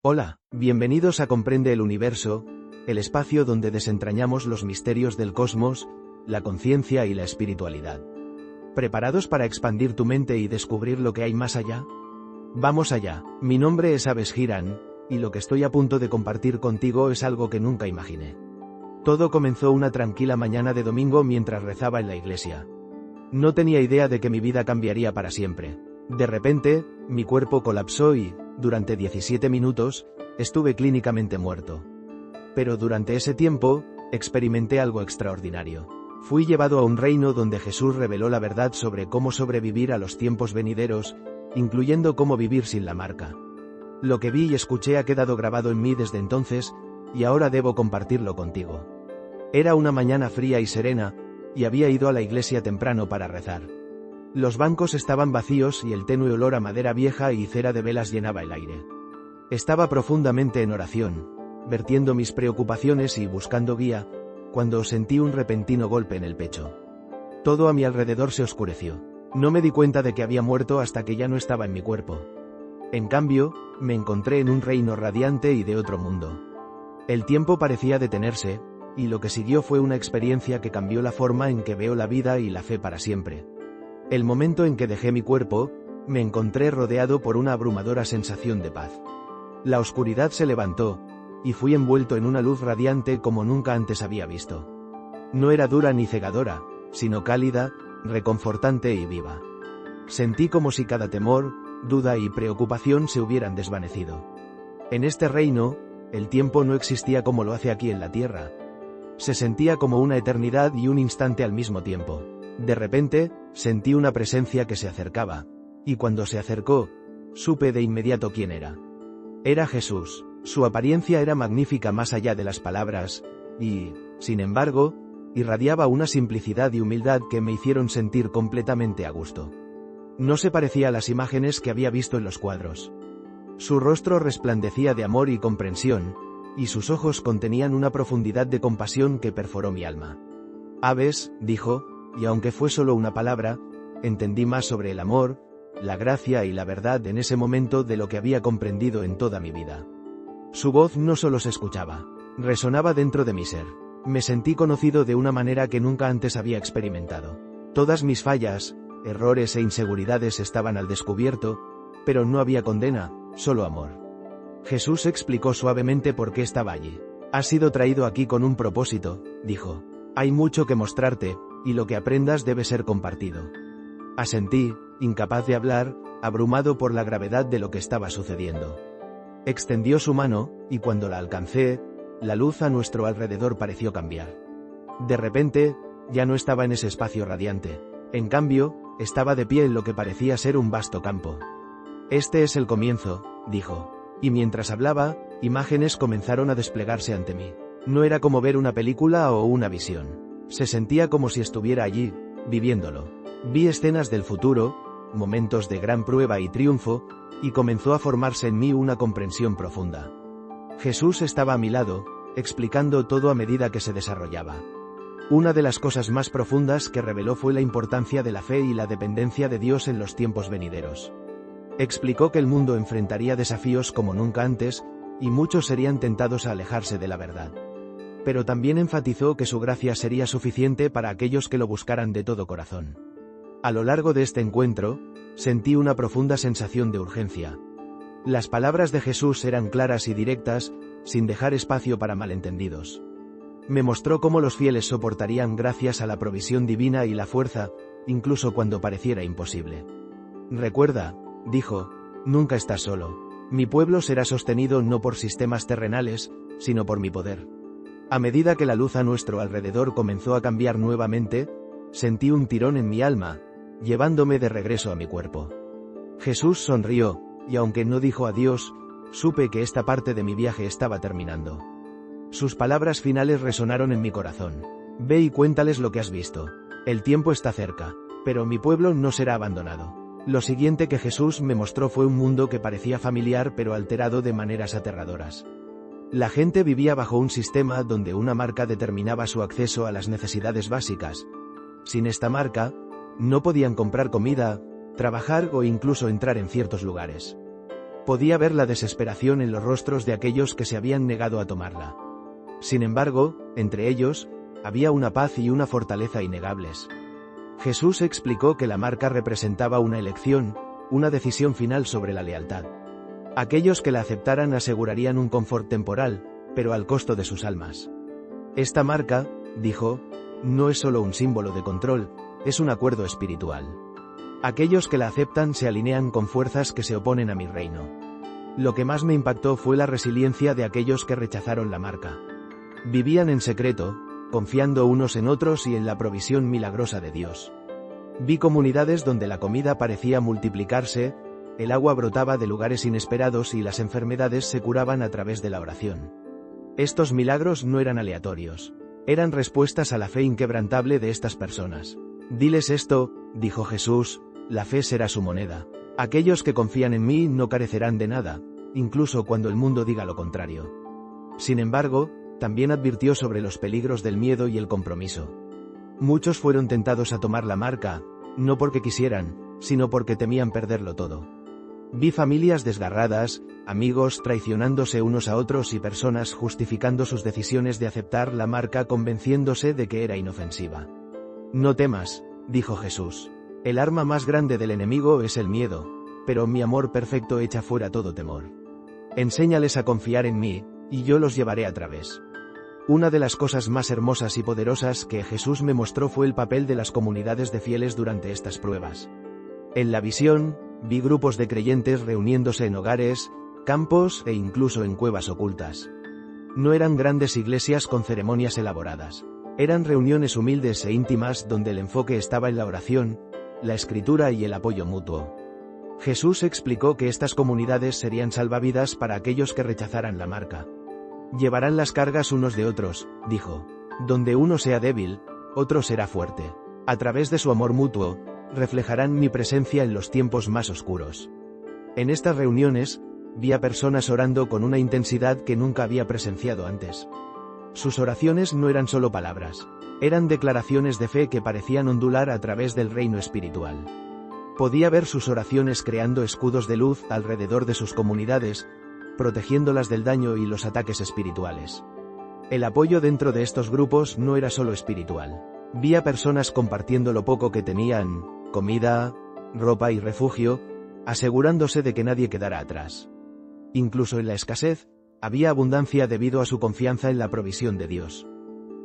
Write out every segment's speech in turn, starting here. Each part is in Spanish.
Hola, bienvenidos a Comprende el Universo, el espacio donde desentrañamos los misterios del cosmos, la conciencia y la espiritualidad. ¿Preparados para expandir tu mente y descubrir lo que hay más allá? Vamos allá. Mi nombre es Aves Giran, y lo que estoy a punto de compartir contigo es algo que nunca imaginé. Todo comenzó una tranquila mañana de domingo mientras rezaba en la iglesia. No tenía idea de que mi vida cambiaría para siempre. De repente, mi cuerpo colapsó y, durante 17 minutos, estuve clínicamente muerto. Pero durante ese tiempo, experimenté algo extraordinario. Fui llevado a un reino donde Jesús reveló la verdad sobre cómo sobrevivir a los tiempos venideros, incluyendo cómo vivir sin la marca. Lo que vi y escuché ha quedado grabado en mí desde entonces, y ahora debo compartirlo contigo. Era una mañana fría y serena, y había ido a la iglesia temprano para rezar. Los bancos estaban vacíos y el tenue olor a madera vieja y cera de velas llenaba el aire. Estaba profundamente en oración, vertiendo mis preocupaciones y buscando guía, cuando sentí un repentino golpe en el pecho. Todo a mi alrededor se oscureció. No me di cuenta de que había muerto hasta que ya no estaba en mi cuerpo. En cambio, me encontré en un reino radiante y de otro mundo. El tiempo parecía detenerse, y lo que siguió fue una experiencia que cambió la forma en que veo la vida y la fe para siempre. El momento en que dejé mi cuerpo, me encontré rodeado por una abrumadora sensación de paz. La oscuridad se levantó, y fui envuelto en una luz radiante como nunca antes había visto. No era dura ni cegadora, sino cálida, reconfortante y viva. Sentí como si cada temor, duda y preocupación se hubieran desvanecido. En este reino, el tiempo no existía como lo hace aquí en la Tierra. Se sentía como una eternidad y un instante al mismo tiempo. De repente, sentí una presencia que se acercaba, y cuando se acercó, supe de inmediato quién era. Era Jesús. Su apariencia era magnífica más allá de las palabras, y, sin embargo, irradiaba una simplicidad y humildad que me hicieron sentir completamente a gusto. No se parecía a las imágenes que había visto en los cuadros. Su rostro resplandecía de amor y comprensión, y sus ojos contenían una profundidad de compasión que perforó mi alma. «Aves», dijo, y aunque fue solo una palabra, entendí más sobre el amor, la gracia y la verdad en ese momento de lo que había comprendido en toda mi vida. Su voz no solo se escuchaba, resonaba dentro de mi ser. Me sentí conocido de una manera que nunca antes había experimentado. Todas mis fallas, errores e inseguridades estaban al descubierto, pero no había condena, solo amor. Jesús explicó suavemente por qué estaba allí. «Has sido traído aquí con un propósito», dijo. «Hay mucho que mostrarte, y lo que aprendas debe ser compartido». Asentí, incapaz de hablar, abrumado por la gravedad de lo que estaba sucediendo. Extendió su mano, y cuando la alcancé, la luz a nuestro alrededor pareció cambiar. De repente, ya no estaba en ese espacio radiante. En cambio, estaba de pie en lo que parecía ser un vasto campo. «Este es el comienzo», dijo. Y mientras hablaba, imágenes comenzaron a desplegarse ante mí. No era como ver una película o una visión. Se sentía como si estuviera allí, viviéndolo. Vi escenas del futuro, momentos de gran prueba y triunfo, y comenzó a formarse en mí una comprensión profunda. Jesús estaba a mi lado, explicando todo a medida que se desarrollaba. Una de las cosas más profundas que reveló fue la importancia de la fe y la dependencia de Dios en los tiempos venideros. Explicó que el mundo enfrentaría desafíos como nunca antes, y muchos serían tentados a alejarse de la verdad. Pero también enfatizó que su gracia sería suficiente para aquellos que lo buscaran de todo corazón. A lo largo de este encuentro, sentí una profunda sensación de urgencia. Las palabras de Jesús eran claras y directas, sin dejar espacio para malentendidos. Me mostró cómo los fieles soportarían gracias a la provisión divina y la fuerza, incluso cuando pareciera imposible. «Recuerda», dijo, «nunca estás solo. Mi pueblo será sostenido no por sistemas terrenales, sino por mi poder». A medida que la luz a nuestro alrededor comenzó a cambiar nuevamente, sentí un tirón en mi alma, llevándome de regreso a mi cuerpo. Jesús sonrió, y aunque no dijo adiós, supe que esta parte de mi viaje estaba terminando. Sus palabras finales resonaron en mi corazón. «Ve y cuéntales lo que has visto. El tiempo está cerca, pero mi pueblo no será abandonado». Lo siguiente que Jesús me mostró fue un mundo que parecía familiar pero alterado de maneras aterradoras. La gente vivía bajo un sistema donde una marca determinaba su acceso a las necesidades básicas. Sin esta marca, no podían comprar comida, trabajar o incluso entrar en ciertos lugares. Podía ver la desesperación en los rostros de aquellos que se habían negado a tomarla. Sin embargo, entre ellos, había una paz y una fortaleza innegables. Jesús explicó que la marca representaba una elección, una decisión final sobre la lealtad. Aquellos que la aceptaran asegurarían un confort temporal, pero al costo de sus almas. Esta marca, dijo, no es solo un símbolo de control, es un acuerdo espiritual. Aquellos que la aceptan se alinean con fuerzas que se oponen a mi reino. Lo que más me impactó fue la resiliencia de aquellos que rechazaron la marca. Vivían en secreto, confiando unos en otros y en la provisión milagrosa de Dios. Vi comunidades donde la comida parecía multiplicarse, el agua brotaba de lugares inesperados y las enfermedades se curaban a través de la oración. Estos milagros no eran aleatorios. Eran respuestas a la fe inquebrantable de estas personas. Diles esto, dijo Jesús, la fe será su moneda. Aquellos que confían en mí no carecerán de nada, incluso cuando el mundo diga lo contrario. Sin embargo, también advirtió sobre los peligros del miedo y el compromiso. Muchos fueron tentados a tomar la marca, no porque quisieran, sino porque temían perderlo todo. Vi familias desgarradas, amigos traicionándose unos a otros y personas justificando sus decisiones de aceptar la marca convenciéndose de que era inofensiva. No temas, dijo Jesús. El arma más grande del enemigo es el miedo, pero mi amor perfecto echa fuera todo temor. Enséñales a confiar en mí, y yo los llevaré a través. Una de las cosas más hermosas y poderosas que Jesús me mostró fue el papel de las comunidades de fieles durante estas pruebas. En la visión, vi grupos de creyentes reuniéndose en hogares, campos e incluso en cuevas ocultas. No eran grandes iglesias con ceremonias elaboradas. Eran reuniones humildes e íntimas donde el enfoque estaba en la oración, la escritura y el apoyo mutuo. Jesús explicó que estas comunidades serían salvavidas para aquellos que rechazaran la marca. Llevarán las cargas unos de otros, dijo. Donde uno sea débil, otro será fuerte. A través de su amor mutuo, reflejarán mi presencia en los tiempos más oscuros. En estas reuniones, vi a personas orando con una intensidad que nunca había presenciado antes. Sus oraciones no eran solo palabras, eran declaraciones de fe que parecían ondular a través del reino espiritual. Podía ver sus oraciones creando escudos de luz alrededor de sus comunidades, protegiéndolas del daño y los ataques espirituales. El apoyo dentro de estos grupos no era solo espiritual. Vi a personas compartiendo lo poco que tenían, comida, ropa y refugio, asegurándose de que nadie quedara atrás. Incluso en la escasez, había abundancia debido a su confianza en la provisión de Dios.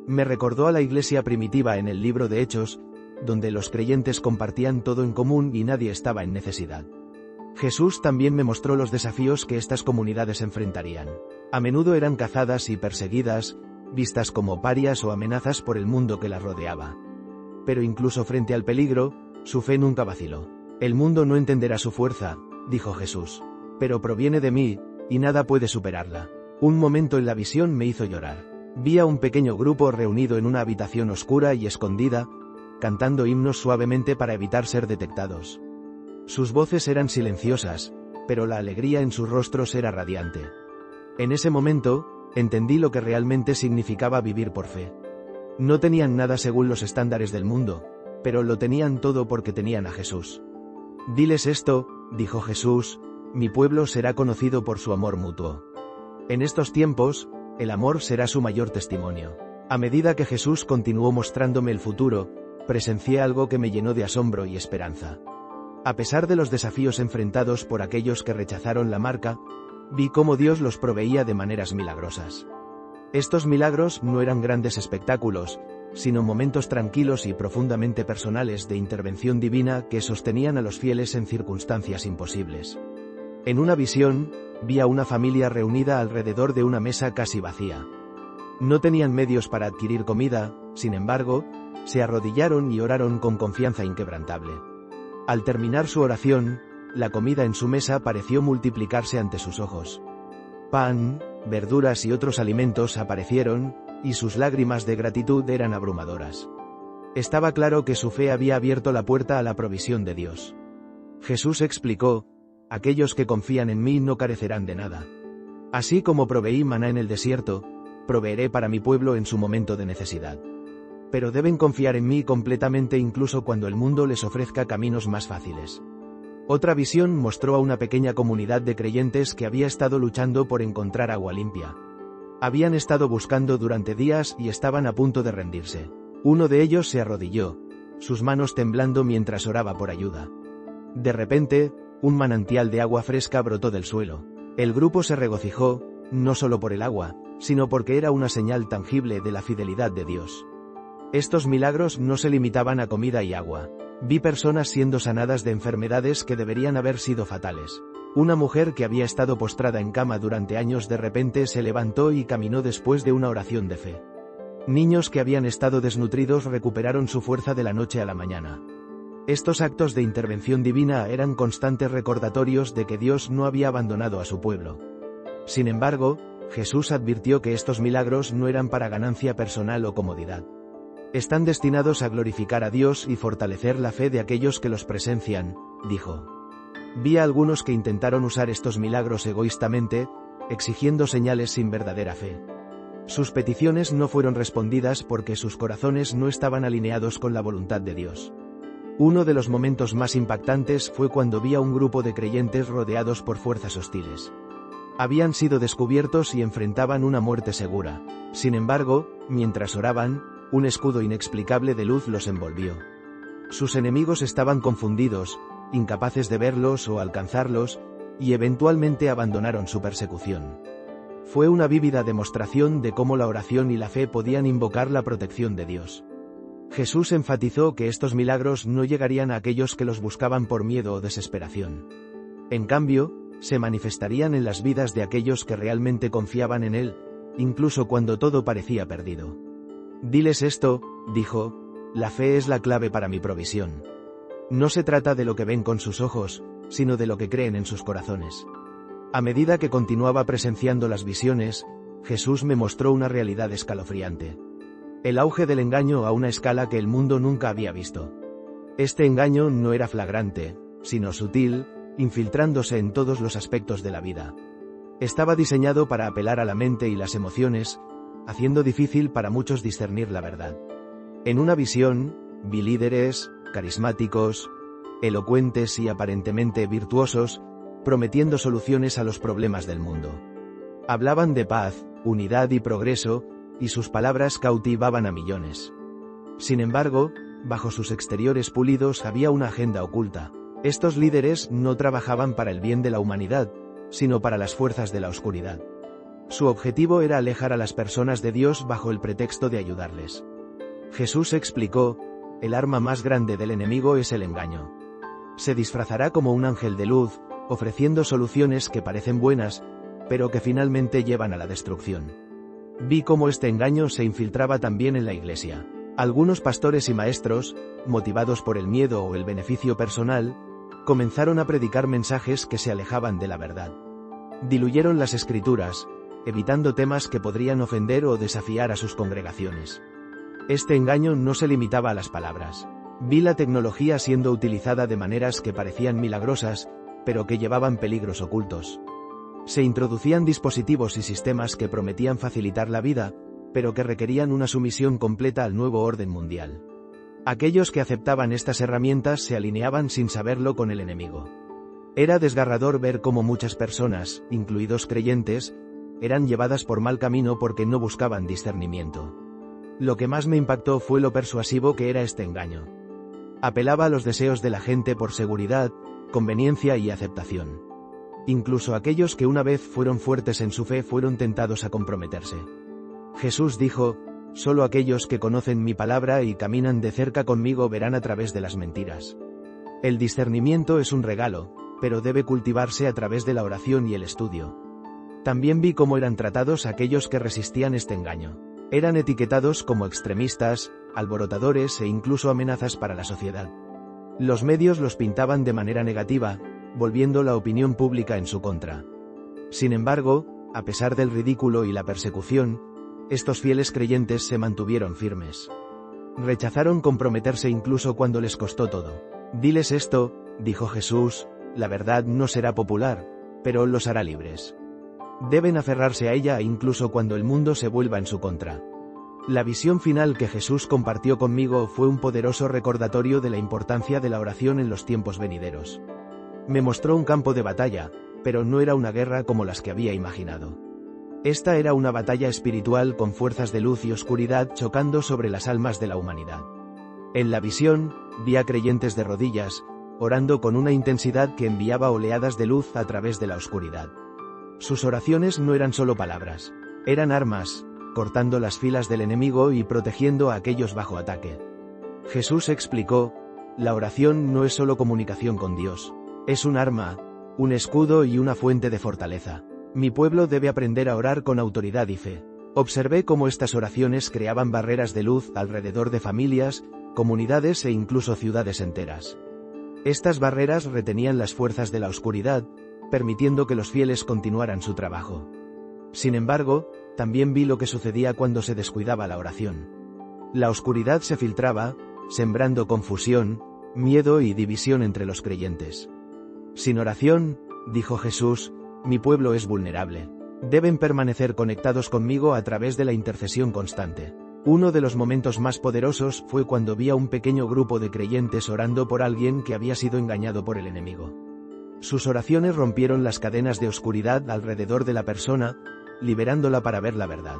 Me recordó a la iglesia primitiva en el libro de Hechos, donde los creyentes compartían todo en común y nadie estaba en necesidad. Jesús también me mostró los desafíos que estas comunidades enfrentarían. A menudo eran cazadas y perseguidas, vistas como parias o amenazas por el mundo que las rodeaba. Pero incluso frente al peligro, su fe nunca vaciló. El mundo no entenderá su fuerza, dijo Jesús, pero proviene de mí, y nada puede superarla. Un momento en la visión me hizo llorar. Vi a un pequeño grupo reunido en una habitación oscura y escondida, cantando himnos suavemente para evitar ser detectados. Sus voces eran silenciosas, pero la alegría en sus rostros era radiante. En ese momento, entendí lo que realmente significaba vivir por fe. No tenían nada según los estándares del mundo, pero lo tenían todo porque tenían a Jesús. Diles esto, dijo Jesús, mi pueblo será conocido por su amor mutuo. En estos tiempos, el amor será su mayor testimonio. A medida que Jesús continuó mostrándome el futuro, presencié algo que me llenó de asombro y esperanza. A pesar de los desafíos enfrentados por aquellos que rechazaron la marca, vi cómo Dios los proveía de maneras milagrosas. Estos milagros no eran grandes espectáculos, sino momentos tranquilos y profundamente personales de intervención divina que sostenían a los fieles en circunstancias imposibles. En una visión, vi a una familia reunida alrededor de una mesa casi vacía. No tenían medios para adquirir comida, sin embargo, se arrodillaron y oraron con confianza inquebrantable. Al terminar su oración, la comida en su mesa pareció multiplicarse ante sus ojos. Pan, verduras y otros alimentos aparecieron, y sus lágrimas de gratitud eran abrumadoras. Estaba claro que su fe había abierto la puerta a la provisión de Dios. Jesús explicó, aquellos que confían en mí no carecerán de nada. Así como proveí maná en el desierto, proveeré para mi pueblo en su momento de necesidad. Pero deben confiar en mí completamente incluso cuando el mundo les ofrezca caminos más fáciles. Otra visión mostró a una pequeña comunidad de creyentes que había estado luchando por encontrar agua limpia. Habían estado buscando durante días y estaban a punto de rendirse. Uno de ellos se arrodilló, sus manos temblando mientras oraba por ayuda. De repente, un manantial de agua fresca brotó del suelo. El grupo se regocijó, no solo por el agua, sino porque era una señal tangible de la fidelidad de Dios. Estos milagros no se limitaban a comida y agua. Vi personas siendo sanadas de enfermedades que deberían haber sido fatales. Una mujer que había estado postrada en cama durante años de repente se levantó y caminó después de una oración de fe. Niños que habían estado desnutridos recuperaron su fuerza de la noche a la mañana. Estos actos de intervención divina eran constantes recordatorios de que Dios no había abandonado a su pueblo. Sin embargo, Jesús advirtió que estos milagros no eran para ganancia personal o comodidad. Están destinados a glorificar a Dios y fortalecer la fe de aquellos que los presencian, dijo. Vi a algunos que intentaron usar estos milagros egoístamente, exigiendo señales sin verdadera fe. Sus peticiones no fueron respondidas porque sus corazones no estaban alineados con la voluntad de Dios. Uno de los momentos más impactantes fue cuando vi a un grupo de creyentes rodeados por fuerzas hostiles. Habían sido descubiertos y enfrentaban una muerte segura. Sin embargo, mientras oraban, un escudo inexplicable de luz los envolvió. Sus enemigos estaban confundidos, incapaces de verlos o alcanzarlos, y eventualmente abandonaron su persecución. Fue una vívida demostración de cómo la oración y la fe podían invocar la protección de Dios. Jesús enfatizó que estos milagros no llegarían a aquellos que los buscaban por miedo o desesperación. En cambio, se manifestarían en las vidas de aquellos que realmente confiaban en Él, incluso cuando todo parecía perdido. Diles esto, dijo, la fe es la clave para mi provisión. No se trata de lo que ven con sus ojos, sino de lo que creen en sus corazones. A medida que continuaba presenciando las visiones, Jesús me mostró una realidad escalofriante. El auge del engaño a una escala que el mundo nunca había visto. Este engaño no era flagrante, sino sutil, infiltrándose en todos los aspectos de la vida. Estaba diseñado para apelar a la mente y las emociones, haciendo difícil para muchos discernir la verdad. En una visión, vi líderes, carismáticos, elocuentes y aparentemente virtuosos, prometiendo soluciones a los problemas del mundo. Hablaban de paz, unidad y progreso, y sus palabras cautivaban a millones. Sin embargo, bajo sus exteriores pulidos había una agenda oculta. Estos líderes no trabajaban para el bien de la humanidad, sino para las fuerzas de la oscuridad. Su objetivo era alejar a las personas de Dios bajo el pretexto de ayudarles. Jesús explicó, el arma más grande del enemigo es el engaño. Se disfrazará como un ángel de luz, ofreciendo soluciones que parecen buenas, pero que finalmente llevan a la destrucción. Vi cómo este engaño se infiltraba también en la iglesia. Algunos pastores y maestros, motivados por el miedo o el beneficio personal, comenzaron a predicar mensajes que se alejaban de la verdad. Diluyeron las escrituras, evitando temas que podrían ofender o desafiar a sus congregaciones. Este engaño no se limitaba a las palabras. Vi la tecnología siendo utilizada de maneras que parecían milagrosas, pero que llevaban peligros ocultos. Se introducían dispositivos y sistemas que prometían facilitar la vida, pero que requerían una sumisión completa al nuevo orden mundial. Aquellos que aceptaban estas herramientas se alineaban sin saberlo con el enemigo. Era desgarrador ver cómo muchas personas, incluidos creyentes, eran llevadas por mal camino porque no buscaban discernimiento. Lo que más me impactó fue lo persuasivo que era este engaño. Apelaba a los deseos de la gente por seguridad, conveniencia y aceptación. Incluso aquellos que una vez fueron fuertes en su fe fueron tentados a comprometerse. Jesús dijo, solo aquellos que conocen mi palabra y caminan de cerca conmigo verán a través de las mentiras. El discernimiento es un regalo, pero debe cultivarse a través de la oración y el estudio. También vi cómo eran tratados aquellos que resistían este engaño. Eran etiquetados como extremistas, alborotadores e incluso amenazas para la sociedad. Los medios los pintaban de manera negativa, volviendo la opinión pública en su contra. Sin embargo, a pesar del ridículo y la persecución, estos fieles creyentes se mantuvieron firmes. Rechazaron comprometerse incluso cuando les costó todo. Diles esto, dijo Jesús, la verdad no será popular, pero los hará libres. Deben aferrarse a ella incluso cuando el mundo se vuelva en su contra. La visión final que Jesús compartió conmigo fue un poderoso recordatorio de la importancia de la oración en los tiempos venideros. Me mostró un campo de batalla, pero no era una guerra como las que había imaginado. Esta era una batalla espiritual con fuerzas de luz y oscuridad chocando sobre las almas de la humanidad. En la visión, vi a creyentes de rodillas, orando con una intensidad que enviaba oleadas de luz a través de la oscuridad. Sus oraciones no eran solo palabras, eran armas, cortando las filas del enemigo y protegiendo a aquellos bajo ataque. Jesús explicó: la oración no es solo comunicación con Dios, es un arma, un escudo y una fuente de fortaleza. Mi pueblo debe aprender a orar con autoridad y fe. Observé cómo estas oraciones creaban barreras de luz alrededor de familias, comunidades e incluso ciudades enteras. Estas barreras retenían las fuerzas de la oscuridad, permitiendo que los fieles continuaran su trabajo. Sin embargo, también vi lo que sucedía cuando se descuidaba la oración. La oscuridad se filtraba, sembrando confusión, miedo y división entre los creyentes. Sin oración, dijo Jesús, mi pueblo es vulnerable. Deben permanecer conectados conmigo a través de la intercesión constante. Uno de los momentos más poderosos fue cuando vi a un pequeño grupo de creyentes orando por alguien que había sido engañado por el enemigo. Sus oraciones rompieron las cadenas de oscuridad alrededor de la persona, liberándola para ver la verdad.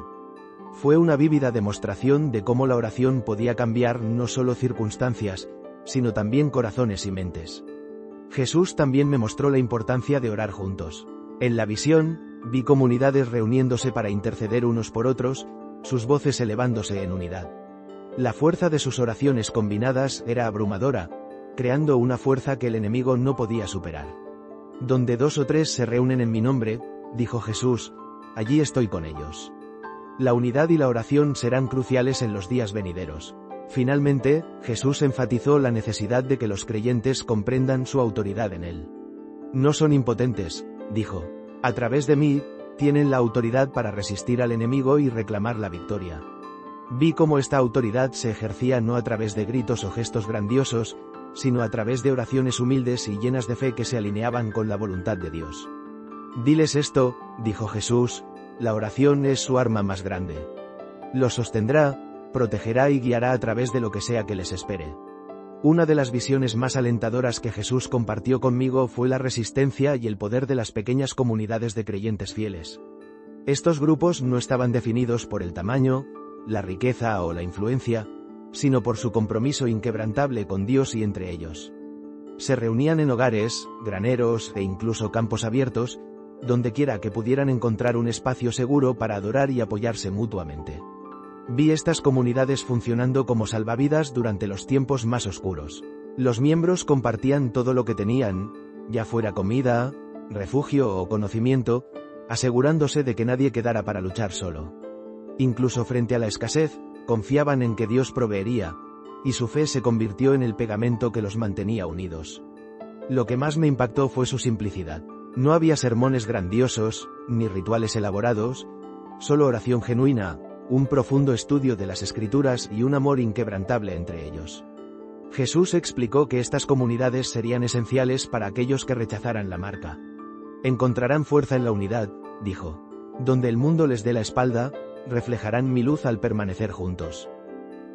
Fue una vívida demostración de cómo la oración podía cambiar no solo circunstancias, sino también corazones y mentes. Jesús también me mostró la importancia de orar juntos. En la visión, vi comunidades reuniéndose para interceder unos por otros, sus voces elevándose en unidad. La fuerza de sus oraciones combinadas era abrumadora, creando una fuerza que el enemigo no podía superar. Donde 2 o 3 se reúnen en mi nombre, dijo Jesús, allí estoy con ellos. La unidad y la oración serán cruciales en los días venideros. Finalmente, Jesús enfatizó la necesidad de que los creyentes comprendan su autoridad en él. No son impotentes, dijo. A través de mí, tienen la autoridad para resistir al enemigo y reclamar la victoria. Vi cómo esta autoridad se ejercía no a través de gritos o gestos grandiosos, sino a través de oraciones humildes y llenas de fe que se alineaban con la voluntad de Dios. Diles esto, dijo Jesús, la oración es su arma más grande. Los sostendrá, protegerá y guiará a través de lo que sea que les espere. Una de las visiones más alentadoras que Jesús compartió conmigo fue la resistencia y el poder de las pequeñas comunidades de creyentes fieles. Estos grupos no estaban definidos por el tamaño, la riqueza o la influencia, sino por su compromiso inquebrantable con Dios y entre ellos. Se reunían en hogares, graneros e incluso campos abiertos, donde quiera que pudieran encontrar un espacio seguro para adorar y apoyarse mutuamente. Vi estas comunidades funcionando como salvavidas durante los tiempos más oscuros. Los miembros compartían todo lo que tenían, ya fuera comida, refugio o conocimiento, asegurándose de que nadie quedara para luchar solo. Incluso frente a la escasez, confiaban en que Dios proveería, y su fe se convirtió en el pegamento que los mantenía unidos. Lo que más me impactó fue su simplicidad. No había sermones grandiosos, ni rituales elaborados, solo oración genuina, un profundo estudio de las Escrituras y un amor inquebrantable entre ellos. Jesús explicó que estas comunidades serían esenciales para aquellos que rechazaran la marca. Encontrarán fuerza en la unidad, dijo. Donde el mundo les dé la espalda, reflejarán mi luz al permanecer juntos.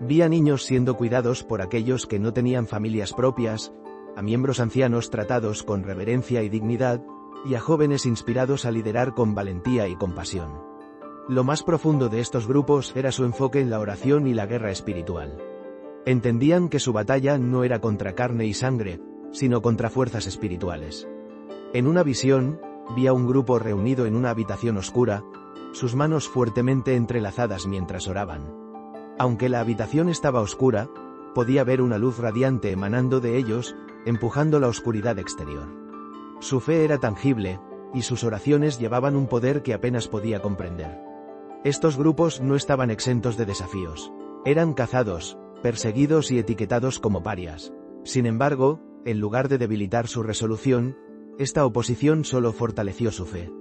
Vi a niños siendo cuidados por aquellos que no tenían familias propias, a miembros ancianos tratados con reverencia y dignidad, y a jóvenes inspirados a liderar con valentía y compasión. Lo más profundo de estos grupos era su enfoque en la oración y la guerra espiritual. Entendían que su batalla no era contra carne y sangre, sino contra fuerzas espirituales. En una visión, vi a un grupo reunido en una habitación oscura, sus manos fuertemente entrelazadas mientras oraban. Aunque la habitación estaba oscura, podía ver una luz radiante emanando de ellos, empujando la oscuridad exterior. Su fe era tangible, y sus oraciones llevaban un poder que apenas podía comprender. Estos grupos no estaban exentos de desafíos. Eran cazados, perseguidos y etiquetados como parias. Sin embargo, en lugar de debilitar su resolución, esta oposición solo fortaleció su fe.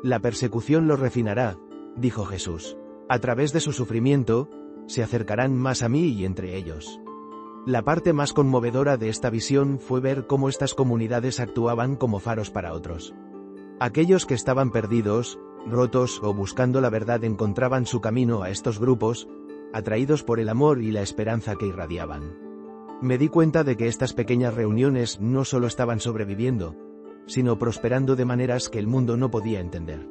La persecución los refinará, dijo Jesús. A través de su sufrimiento, se acercarán más a mí y entre ellos. La parte más conmovedora de esta visión fue ver cómo estas comunidades actuaban como faros para otros. Aquellos que estaban perdidos, rotos o buscando la verdad encontraban su camino a estos grupos, atraídos por el amor y la esperanza que irradiaban. Me di cuenta de que estas pequeñas reuniones no solo estaban sobreviviendo, sino prosperando de maneras que el mundo no podía entender.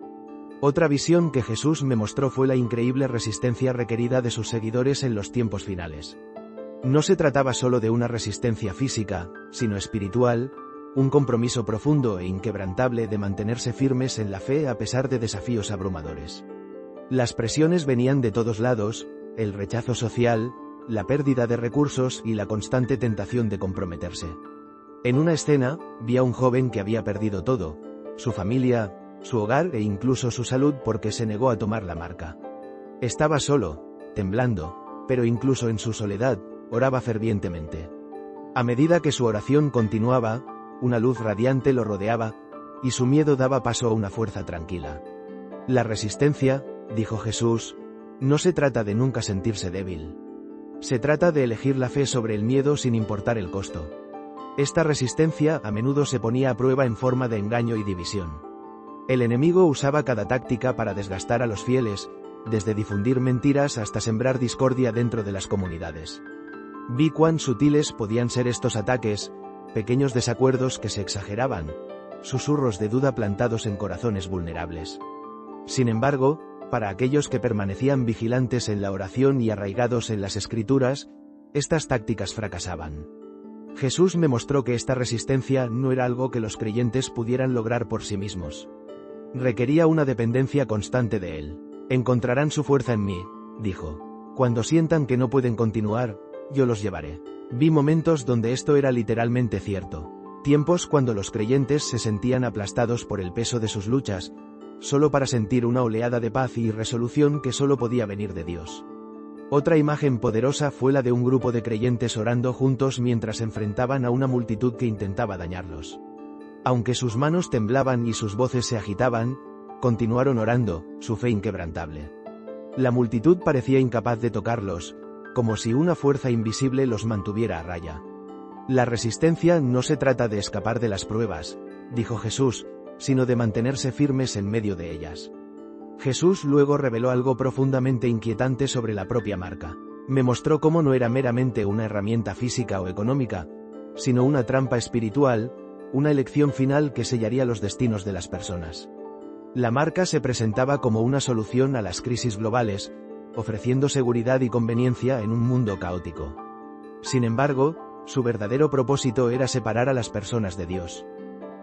Otra visión que Jesús me mostró fue la increíble resistencia requerida de sus seguidores en los tiempos finales. No se trataba solo de una resistencia física, sino espiritual, un compromiso profundo e inquebrantable de mantenerse firmes en la fe a pesar de desafíos abrumadores. Las presiones venían de todos lados, el rechazo social, la pérdida de recursos y la constante tentación de comprometerse. En una escena, vi a un joven que había perdido todo, su familia, su hogar e incluso su salud porque se negó a tomar la marca. Estaba solo, temblando, pero incluso en su soledad, oraba fervientemente. A medida que su oración continuaba, una luz radiante lo rodeaba, y su miedo daba paso a una fuerza tranquila. La resistencia, dijo Jesús, no se trata de nunca sentirse débil. Se trata de elegir la fe sobre el miedo sin importar el costo. Esta resistencia a menudo se ponía a prueba en forma de engaño y división. El enemigo usaba cada táctica para desgastar a los fieles, desde difundir mentiras hasta sembrar discordia dentro de las comunidades. Vi cuán sutiles podían ser estos ataques, pequeños desacuerdos que se exageraban, susurros de duda plantados en corazones vulnerables. Sin embargo, para aquellos que permanecían vigilantes en la oración y arraigados en las Escrituras, estas tácticas fracasaban. Jesús me mostró que esta resistencia no era algo que los creyentes pudieran lograr por sí mismos. Requería una dependencia constante de Él. Encontrarán su fuerza en mí, dijo. Cuando sientan que no pueden continuar, yo los llevaré. Vi momentos donde esto era literalmente cierto. Tiempos cuando los creyentes se sentían aplastados por el peso de sus luchas, solo para sentir una oleada de paz y resolución que solo podía venir de Dios. Otra imagen poderosa fue la de un grupo de creyentes orando juntos mientras enfrentaban a una multitud que intentaba dañarlos. Aunque sus manos temblaban y sus voces se agitaban, continuaron orando, su fe inquebrantable. La multitud parecía incapaz de tocarlos, como si una fuerza invisible los mantuviera a raya. La resistencia no se trata de escapar de las pruebas, dijo Jesús, sino de mantenerse firmes en medio de ellas. Jesús luego reveló algo profundamente inquietante sobre la propia marca. Me mostró cómo no era meramente una herramienta física o económica, sino una trampa espiritual, una elección final que sellaría los destinos de las personas. La marca se presentaba como una solución a las crisis globales, ofreciendo seguridad y conveniencia en un mundo caótico. Sin embargo, su verdadero propósito era separar a las personas de Dios.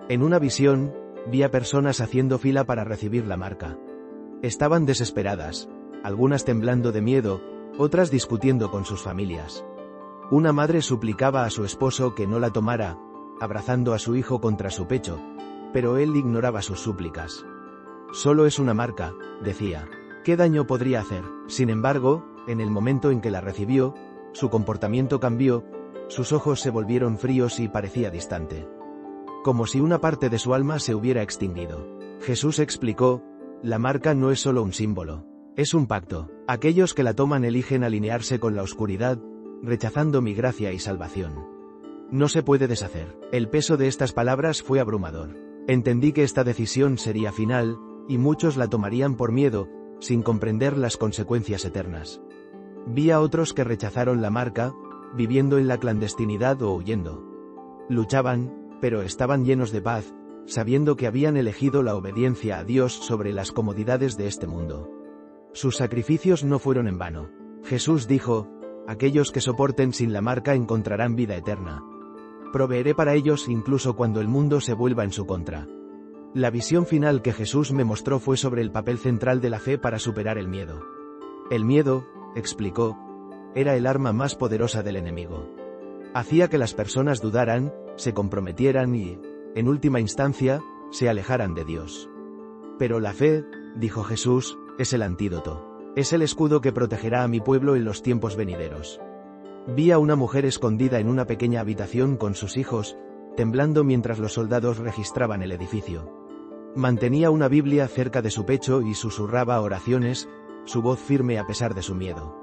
En una visión, vi a personas haciendo fila para recibir la marca. Estaban desesperadas, algunas temblando de miedo, otras discutiendo con sus familias. Una madre suplicaba a su esposo que no la tomara, abrazando a su hijo contra su pecho, pero él ignoraba sus súplicas. Solo es una marca, decía. ¿Qué daño podría hacer? Sin embargo, en el momento en que la recibió, su comportamiento cambió, sus ojos se volvieron fríos y parecía distante. Como si una parte de su alma se hubiera extinguido. Jesús explicó, la marca no es solo un símbolo, es un pacto. Aquellos que la toman eligen alinearse con la oscuridad, rechazando mi gracia y salvación. No se puede deshacer. El peso de estas palabras fue abrumador. Entendí que esta decisión sería final, y muchos la tomarían por miedo, sin comprender las consecuencias eternas. Vi a otros que rechazaron la marca, viviendo en la clandestinidad o huyendo. Luchaban, pero estaban llenos de paz, sabiendo que habían elegido la obediencia a Dios sobre las comodidades de este mundo. Sus sacrificios no fueron en vano. Jesús dijo, aquellos que soporten sin la marca encontrarán vida eterna. Proveeré para ellos incluso cuando el mundo se vuelva en su contra. La visión final que Jesús me mostró fue sobre el papel central de la fe para superar el miedo. El miedo, explicó, era el arma más poderosa del enemigo. Hacía que las personas dudaran, se comprometieran y, en última instancia, se alejaran de Dios. Pero la fe, dijo Jesús, es el antídoto. Es el escudo que protegerá a mi pueblo en los tiempos venideros. Vi a una mujer escondida en una pequeña habitación con sus hijos, temblando mientras los soldados registraban el edificio. Mantenía una Biblia cerca de su pecho y susurraba oraciones, su voz firme a pesar de su miedo.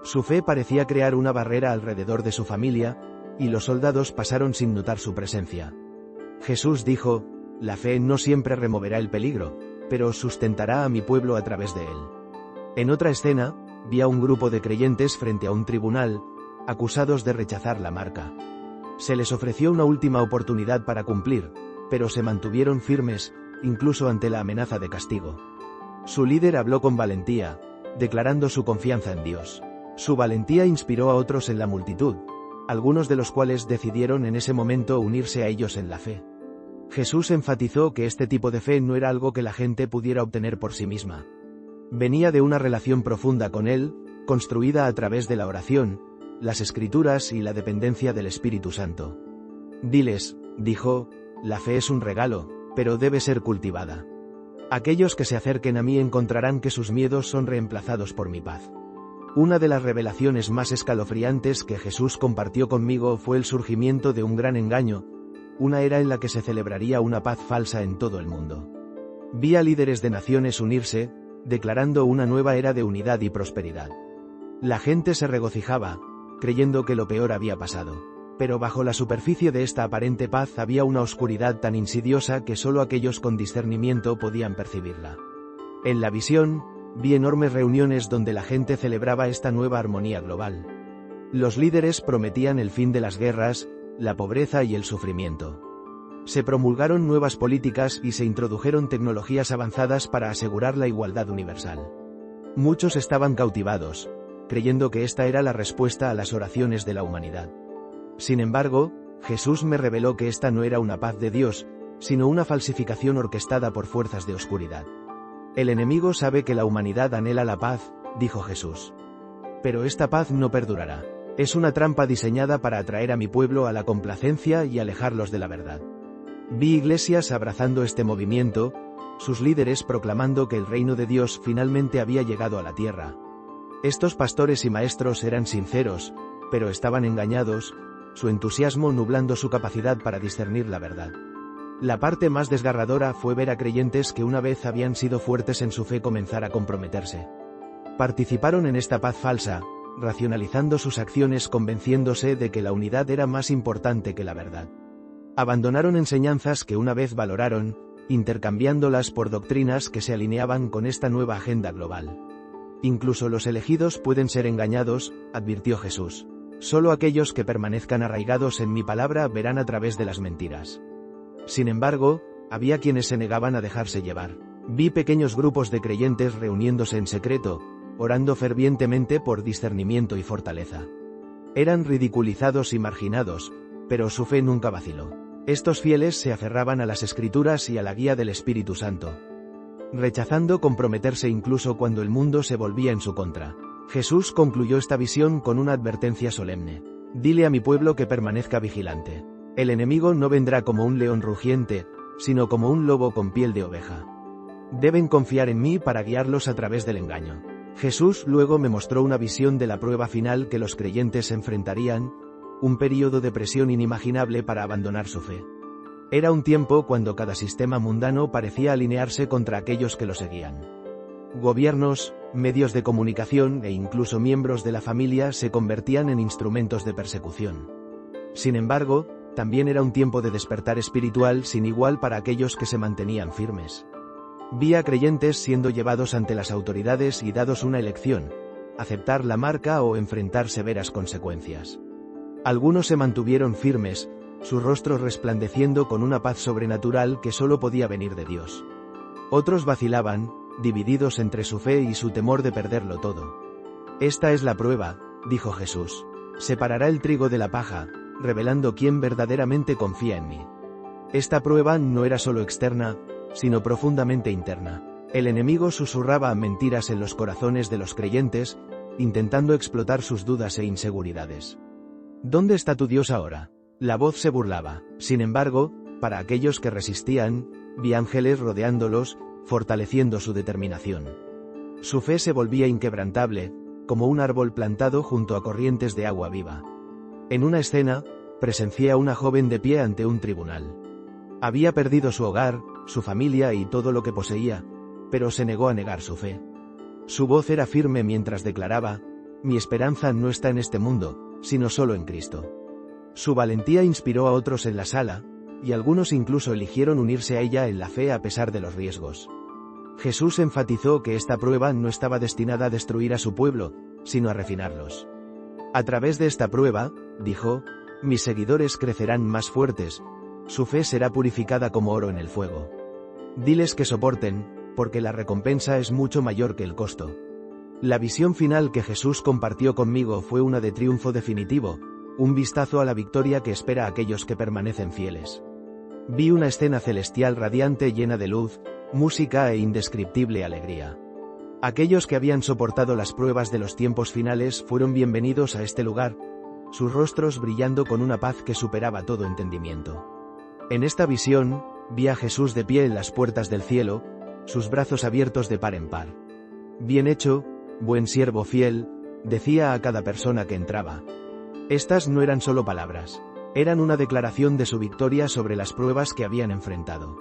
Su fe parecía crear una barrera alrededor de su familia, y los soldados pasaron sin notar su presencia. Jesús dijo, la fe no siempre removerá el peligro, pero sustentará a mi pueblo a través de él. En otra escena, vi a un grupo de creyentes frente a un tribunal, acusados de rechazar la marca. Se les ofreció una última oportunidad para cumplir, pero se mantuvieron firmes, incluso ante la amenaza de castigo. Su líder habló con valentía, declarando su confianza en Dios. Su valentía inspiró a otros en la multitud, algunos de los cuales decidieron en ese momento unirse a ellos en la fe. Jesús enfatizó que este tipo de fe no era algo que la gente pudiera obtener por sí misma. Venía de una relación profunda con Él, construida a través de la oración, las Escrituras y la dependencia del Espíritu Santo. Diles, dijo, la fe es un regalo, pero debe ser cultivada. Aquellos que se acerquen a mí encontrarán que sus miedos son reemplazados por mi paz. Una de las revelaciones más escalofriantes que Jesús compartió conmigo fue el surgimiento de un gran engaño, una era en la que se celebraría una paz falsa en todo el mundo. Vi a líderes de naciones unirse, declarando una nueva era de unidad y prosperidad. La gente se regocijaba, creyendo que lo peor había pasado. Pero bajo la superficie de esta aparente paz había una oscuridad tan insidiosa que solo aquellos con discernimiento podían percibirla. En la visión, vi enormes reuniones donde la gente celebraba esta nueva armonía global. Los líderes prometían el fin de las guerras, la pobreza y el sufrimiento. Se promulgaron nuevas políticas y se introdujeron tecnologías avanzadas para asegurar la igualdad universal. Muchos estaban cautivados, creyendo que esta era la respuesta a las oraciones de la humanidad. Sin embargo, Jesús me reveló que esta no era una paz de Dios, sino una falsificación orquestada por fuerzas de oscuridad. El enemigo sabe que la humanidad anhela la paz, dijo Jesús. Pero esta paz no perdurará. Es una trampa diseñada para atraer a mi pueblo a la complacencia y alejarlos de la verdad. Vi iglesias abrazando este movimiento, sus líderes proclamando que el reino de Dios finalmente había llegado a la tierra. Estos pastores y maestros eran sinceros, pero estaban engañados, su entusiasmo nublando su capacidad para discernir la verdad. La parte más desgarradora fue ver a creyentes que una vez habían sido fuertes en su fe comenzar a comprometerse. Participaron en esta paz falsa, racionalizando sus acciones convenciéndose de que la unidad era más importante que la verdad. Abandonaron enseñanzas que una vez valoraron, intercambiándolas por doctrinas que se alineaban con esta nueva agenda global. Incluso los elegidos pueden ser engañados, advirtió Jesús. Solo aquellos que permanezcan arraigados en mi palabra verán a través de las mentiras. Sin embargo, había quienes se negaban a dejarse llevar. Vi pequeños grupos de creyentes reuniéndose en secreto, orando fervientemente por discernimiento y fortaleza. Eran ridiculizados y marginados, pero su fe nunca vaciló. Estos fieles se aferraban a las Escrituras y a la guía del Espíritu Santo, rechazando comprometerse incluso cuando el mundo se volvía en su contra. Jesús concluyó esta visión con una advertencia solemne. Dile a mi pueblo que permanezca vigilante. El enemigo no vendrá como un león rugiente, sino como un lobo con piel de oveja. Deben confiar en mí para guiarlos a través del engaño. Jesús luego me mostró una visión de la prueba final que los creyentes enfrentarían, un período de presión inimaginable para abandonar su fe. Era un tiempo cuando cada sistema mundano parecía alinearse contra aquellos que lo seguían. Gobiernos, medios de comunicación e incluso miembros de la familia se convertían en instrumentos de persecución. Sin embargo, también era un tiempo de despertar espiritual sin igual para aquellos que se mantenían firmes. Vi a creyentes siendo llevados ante las autoridades y dados una elección: aceptar la marca o enfrentar severas consecuencias. Algunos se mantuvieron firmes, sus rostros resplandeciendo con una paz sobrenatural que solo podía venir de Dios. Otros vacilaban, divididos entre su fe y su temor de perderlo todo. Esta es la prueba, dijo Jesús. Separará el trigo de la paja, revelando quién verdaderamente confía en mí. Esta prueba no era solo externa, sino profundamente interna. El enemigo susurraba mentiras en los corazones de los creyentes, intentando explotar sus dudas e inseguridades. ¿Dónde está tu Dios ahora? La voz se burlaba. Sin embargo, para aquellos que resistían, vi ángeles rodeándolos, fortaleciendo su determinación. Su fe se volvía inquebrantable, como un árbol plantado junto a corrientes de agua viva. En una escena, presencié a una joven de pie ante un tribunal. Había perdido su hogar, su familia y todo lo que poseía, pero se negó a negar su fe. Su voz era firme mientras declaraba: mi esperanza no está en este mundo, sino solo en Cristo. Su valentía inspiró a otros en la sala, y algunos incluso eligieron unirse a ella en la fe a pesar de los riesgos. Jesús enfatizó que esta prueba no estaba destinada a destruir a su pueblo, sino a refinarlos. A través de esta prueba, dijo, mis seguidores crecerán más fuertes, su fe será purificada como oro en el fuego. Diles que soporten, porque la recompensa es mucho mayor que el costo. La visión final que Jesús compartió conmigo fue una de triunfo definitivo, un vistazo a la victoria que espera a aquellos que permanecen fieles. Vi una escena celestial radiante llena de luz, música e indescriptible alegría. Aquellos que habían soportado las pruebas de los tiempos finales fueron bienvenidos a este lugar, sus rostros brillando con una paz que superaba todo entendimiento. En esta visión, vi a Jesús de pie en las puertas del cielo, sus brazos abiertos de par en par. Bien hecho, buen siervo fiel, decía a cada persona que entraba. Estas no eran solo palabras, eran una declaración de su victoria sobre las pruebas que habían enfrentado.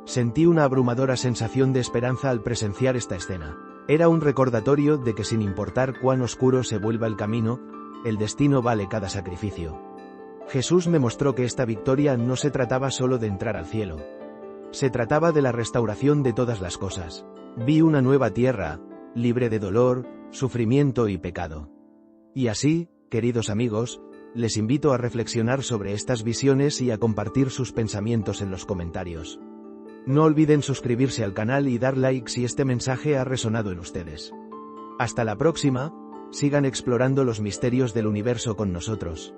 Sentí una abrumadora sensación de esperanza al presenciar esta escena. Era un recordatorio de que sin importar cuán oscuro se vuelva el camino, el destino vale cada sacrificio. Jesús me mostró que esta victoria no se trataba solo de entrar al cielo. Se trataba de la restauración de todas las cosas. Vi una nueva tierra, libre de dolor, sufrimiento y pecado. Y así, queridos amigos, les invito a reflexionar sobre estas visiones y a compartir sus pensamientos en los comentarios. No olviden suscribirse al canal y dar like si este mensaje ha resonado en ustedes. Hasta la próxima, sigan explorando los misterios del universo con nosotros.